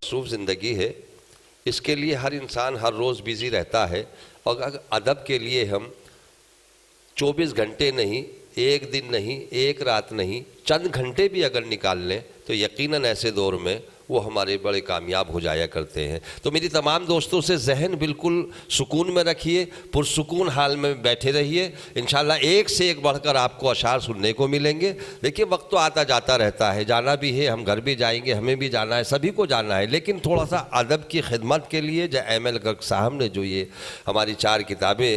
मसरूफ़ ज़िंदगी है, इसके लिए हर इंसान हर रोज़ बिज़ी रहता है। और अगर अदब के लिए हम 24 घंटे नहीं, एक दिन नहीं, एक रात नहीं, चंद घंटे भी अगर निकाल लें तो यकीनन ऐसे दौर में वो हमारे बड़े कामयाब हो जाया करते हैं। तो मेरी तमाम दोस्तों से जहन बिल्कुल सुकून में रखिए, पुरसुकून हाल में बैठे रहिए। इंशाल्लाह एक से एक बढ़कर आपको अशार सुनने को मिलेंगे। देखिए वक्त तो आता जाता रहता है, जाना भी है, हम घर भी जाएंगे, हमें भी जाना है, सभी को जाना है, लेकिन थोड़ा सा अदब की खिदमत के लिए जो एम.एल. गर्ग साहब ने जो ये हमारी 4 किताबें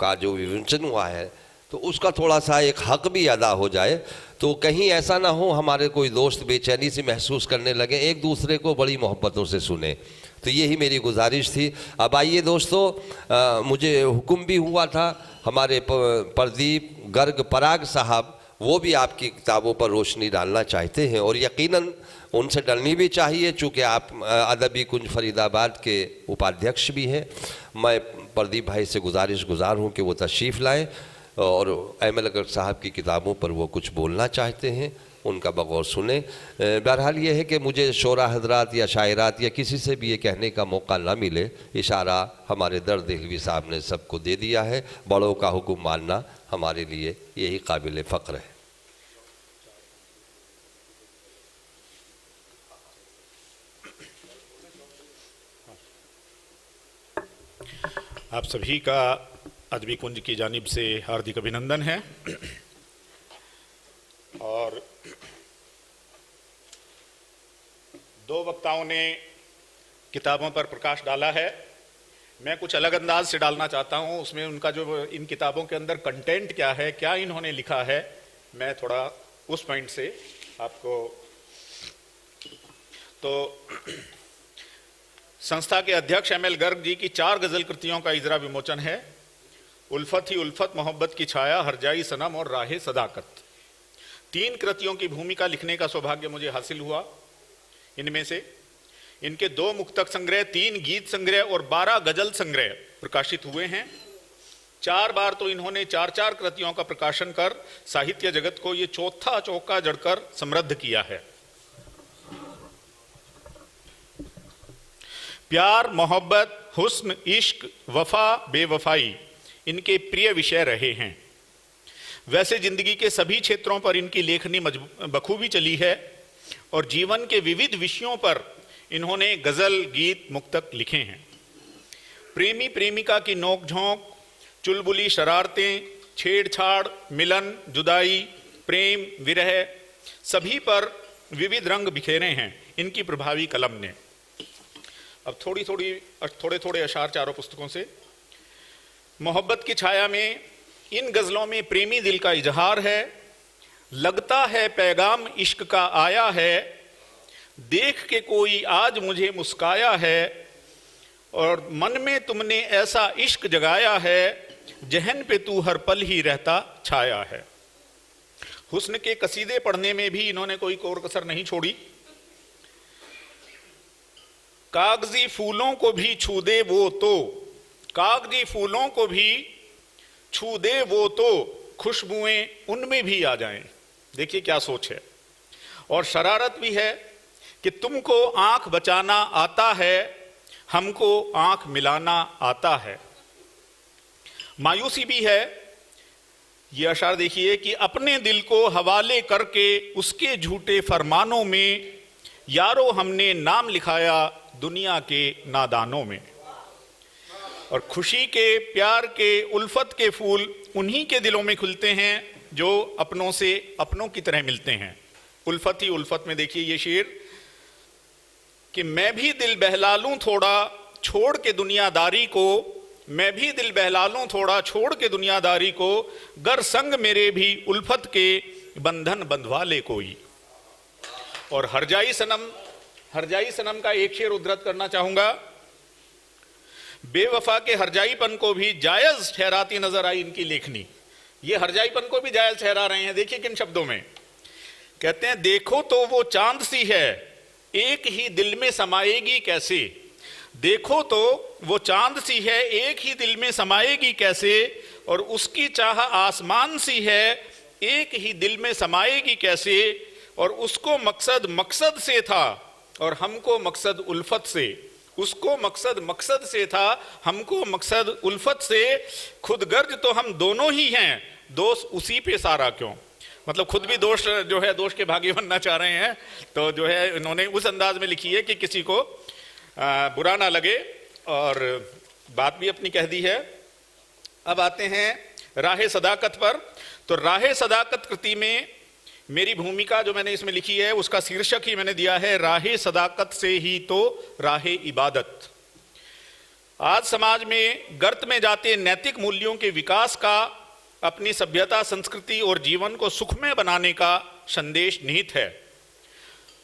का जो विवेचन हुआ है तो उसका थोड़ा सा एक हक भी अदा हो जाए, तो कहीं ऐसा ना हो हमारे कोई दोस्त बेचैनी से महसूस करने लगे, एक दूसरे को बड़ी मोहब्बतों से सुने। तो यही मेरी गुजारिश थी। अब आइए दोस्तों, मुझे हुक्म भी हुआ था हमारे प्रदीप गर्ग पराग साहब, वो भी आपकी किताबों पर रोशनी डालना चाहते हैं और यकीनन उनसे डलनी भी चाहिए, चूँकि आप अदबी कुंज फरीदाबाद के उपाध्यक्ष भी हैं। मैं प्रदीप भाई से गुजार हूँ कि वो तशरीफ़ लाएँ और एम.एल. गर्ग साहब की किताबों पर वो कुछ बोलना चाहते हैं, उनका बगौर सुने। बहरहाल ये है कि मुझे शोरा हजरात या शायरात या किसी से भी ये कहने का मौका ना मिले, इशारा हमारे दर्द दिलवी साहब ने सबको दे दिया है। बड़ों का हुक्म मानना हमारे लिए यही काबिल फ़ख्र है। आप सभी का अदबी कुंज की जानिब से हार्दिक अभिनंदन है। और 2 वक्ताओं ने किताबों पर प्रकाश डाला है, मैं कुछ अलग अंदाज से डालना चाहता हूं। उसमें उनका जो इन किताबों के अंदर कंटेंट क्या है, क्या इन्होंने लिखा है, मैं थोड़ा उस पॉइंट से आपको। तो संस्था के अध्यक्ष एम.एल. गर्ग जी की 4 गजल कृतियों का इजरा विमोचन है। उल्फत ही उल्फत, मोहब्बत की छाया, हरजाई सनम और राहे सदाकत। 3 कृतियों की भूमिका लिखने का सौभाग्य मुझे हासिल हुआ। इनमें से इनके 2 मुक्तक संग्रह, 3 गीत संग्रह और 12 गजल संग्रह प्रकाशित हुए हैं। 4 बार तो इन्होंने 4-4 कृतियों का प्रकाशन कर साहित्य जगत को ये चौथा चौका जड़कर समृद्ध किया है। प्यार, मोहब्बत, हुस्न, इश्क, वफा, बेवफाई इनके प्रिय विषय रहे हैं। वैसे जिंदगी के सभी क्षेत्रों पर इनकी लेखनी बखूबी चली है और जीवन के विविध विषयों पर इन्होंने गजल, गीत, मुक्तक लिखे हैं। प्रेमी प्रेमिका की नोकझोंक, चुलबुली शरारतें, छेड़छाड़, मिलन, जुदाई, प्रेम, विरह, सभी पर विविध रंग बिखेरे हैं इनकी प्रभावी कलम ने। अब थोड़े थोड़े अशार चारों पुस्तकों से। मोहब्बत की छाया में इन गजलों में प्रेमी दिल का इजहार है। लगता है पैगाम इश्क का आया है, देख के कोई आज मुझे मुस्काया है, और मन में तुमने ऐसा इश्क जगाया है, जहन पे तू हर पल ही रहता छाया है। हुस्न के कसीदे पढ़ने में भी इन्होंने कोई कोर कसर नहीं छोड़ी। कागजी फूलों को भी छू दे वो तो, कागजी फूलों को भी छू दे वो तो, खुशबुएं उनमें भी आ जाएं। देखिए क्या सोच है। और शरारत भी है कि तुमको आंख बचाना आता है, हमको आंख मिलाना आता है। मायूसी भी है। ये अशार देखिए कि अपने दिल को हवाले करके उसके झूठे फरमानों में, यारो हमने नाम लिखाया दुनिया के नादानों में। और खुशी के, प्यार के, उल्फत के फूल उन्हीं के दिलों में खुलते हैं जो अपनों से अपनों की तरह मिलते हैं। उल्फत ही उल्फत में देखिए ये शेर कि मैं भी दिल बहला लूं थोड़ा छोड़ के दुनियादारी को, मैं भी दिल बहला लूं थोड़ा छोड़ के दुनियादारी को, गर संग मेरे भी उल्फत के बंधन बंधवा ले कोई। और हरजाई सनम का एक शेर उद्धृत करना चाहूंगा। बेवफा के हरजाईपन को भी जायज ठहराती नजर आई इनकी लेखनी। ये हरजाईपन को भी जायज ठहरा रहे हैं। देखिए किन शब्दों में कहते हैं, देखो तो वो चांद सी है, एक ही दिल में समाएगी कैसे। देखो तो वो चांद सी है, एक ही दिल में समाएगी कैसे, और उसकी चाह आसमान सी है, एक ही दिल में समाएगी कैसे। और उसको मकसद से था, और हमको मकसद उल्फत से। उसको मकसद मकसद से था, हमको मकसद उल्फत से। खुद गर्ज तो हम दोनों ही हैं, दोष उसी पे सारा क्यों। मतलब खुद भी दोष जो है, दोष के भागी बनना चाह रहे हैं। तो जो है इन्होंने उस अंदाज में लिखी है कि किसी को बुरा ना लगे, और बात भी अपनी कह दी है। अब आते हैं राहे सदाकत पर। तो राहे सदाकत कृति में मेरी भूमिका जो मैंने इसमें लिखी है, उसका शीर्षक ही मैंने दिया है राहे सदाकत से ही तो राहे इबादत। आज समाज में गर्त में जाते नैतिक मूल्यों के विकास का, अपनी सभ्यता, संस्कृति और जीवन को सुखमय बनाने का संदेश निहित है।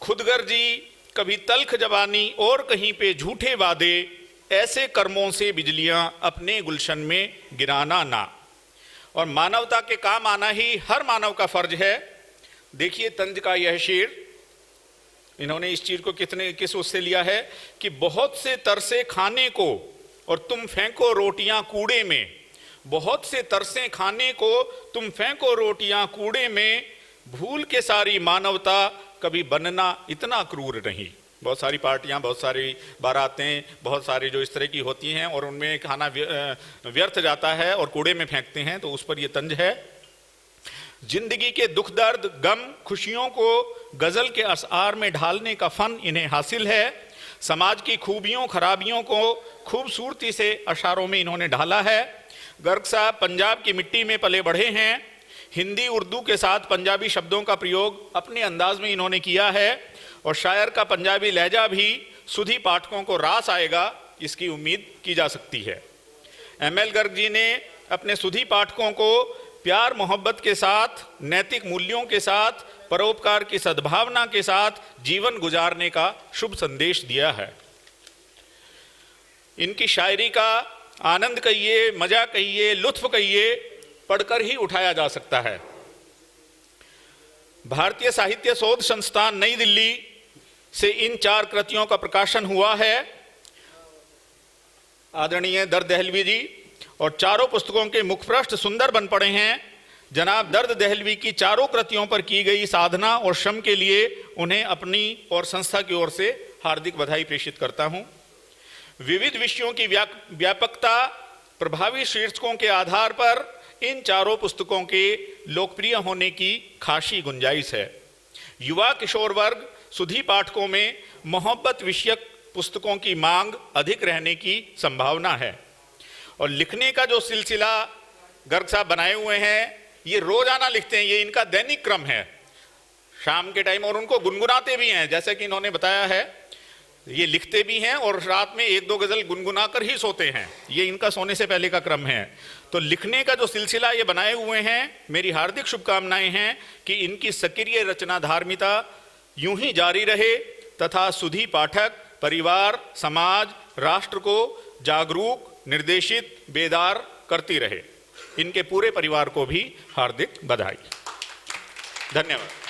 खुदगर्जी, कभी तल्ख जबानी और कहीं पे झूठे वादे, ऐसे कर्मों से बिजलियां अपने गुलशन में गिराना ना। और मानवता के काम आना ही हर मानव का फर्ज है। देखिए तंज का यह शेर, इन्होंने इस चीज को किस उससे लिया है कि बहुत से तरसे खाने को और तुम फेंको रोटियां कूड़े में। बहुत से तरसे खाने को तुम फेंको रोटियां कूड़े में, भूल के सारी मानवता कभी बनना इतना क्रूर नहीं। बहुत सारी पार्टियां, बहुत सारी बारातें, बहुत सारी जो इस तरह की होती हैं और उनमें खाना व्यर्थ जाता है और कूड़े में फेंकते हैं, तो उस पर यह तंज है। जिंदगी के दुख दर्द गम खुशियों को गजल के अशआर में ढालने का फन इन्हें हासिल है। समाज की खूबियों खराबियों को खूबसूरती से अशारों में इन्होंने ढाला है। गर्ग साहब पंजाब की मिट्टी में पले बढ़े हैं। हिंदी उर्दू के साथ पंजाबी शब्दों का प्रयोग अपने अंदाज में इन्होंने किया है, और शायर का पंजाबी लहजा भी सुधी पाठकों को रास आएगा, इसकी उम्मीद की जा सकती है। एम.एल. गर्ग जी ने अपने सुधी पाठकों को प्यार मोहब्बत के साथ, नैतिक मूल्यों के साथ, परोपकार की सद्भावना के साथ जीवन गुजारने का शुभ संदेश दिया है। इनकी शायरी का आनंद कहिए, मजा कहिए, लुत्फ कहिए, पढ़कर ही उठाया जा सकता है। भारतीय साहित्य शोध संस्थान नई दिल्ली से इन 4 कृतियों का प्रकाशन हुआ है, आदरणीय दर्द दहलवी जी, और चारों पुस्तकों के मुखपृष्ठ सुंदर बन पड़े हैं। जनाब दर्द दहलवी की चारों कृतियों पर की गई साधना और श्रम के लिए उन्हें अपनी और संस्था की ओर से हार्दिक बधाई प्रेषित करता हूं। विविध विषयों की व्यापकता, प्रभावी शीर्षकों के आधार पर इन चारों पुस्तकों के लोकप्रिय होने की खासी गुंजाइश है। युवा किशोर वर्ग सुधी पाठकों में मोहब्बत विषयक पुस्तकों की मांग अधिक रहने की संभावना है। और लिखने का जो सिलसिला गर्ग साहब बनाए हुए हैं, ये रोजाना लिखते हैं, ये इनका दैनिक क्रम है शाम के टाइम, और उनको गुनगुनाते भी हैं, जैसे कि इन्होंने बताया है। ये लिखते भी हैं और रात में 1-2 गजल गुनगुना कर ही सोते हैं, ये इनका सोने से पहले का क्रम है। तो लिखने का जो सिलसिला ये बनाए हुए हैं, मेरी हार्दिक शुभकामनाएं हैं कि इनकी सक्रिय रचना धार्मिता यूं ही जारी रहे तथा सुधी पाठक परिवार, समाज, राष्ट्र को जागरूक, निर्देशित, बेदार करती रहे। इनके पूरे परिवार को भी हार्दिक बधाई। धन्यवाद।